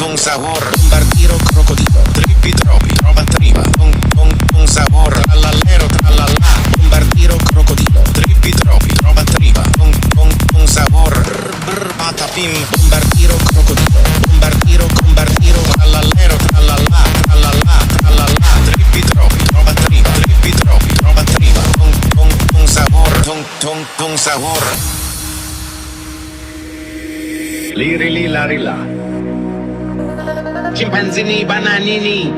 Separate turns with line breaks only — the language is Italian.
un sabor. Bombardiro crocodilo, trippi tropi, trova tripa. Un sabor, trallallero trallallà. Bombardiro crocodilo, trippi tropi, trova tripa. Un sabor, patapim. Bombardiro crocodilo, bombardiro, trallallero trallallà, trallallà, trallallà. Trippi tropi, trova tripa, trippi tropi, trova tripa. Un sabor, un sabor.
Liri li la ri la. Scimpanzini bananini.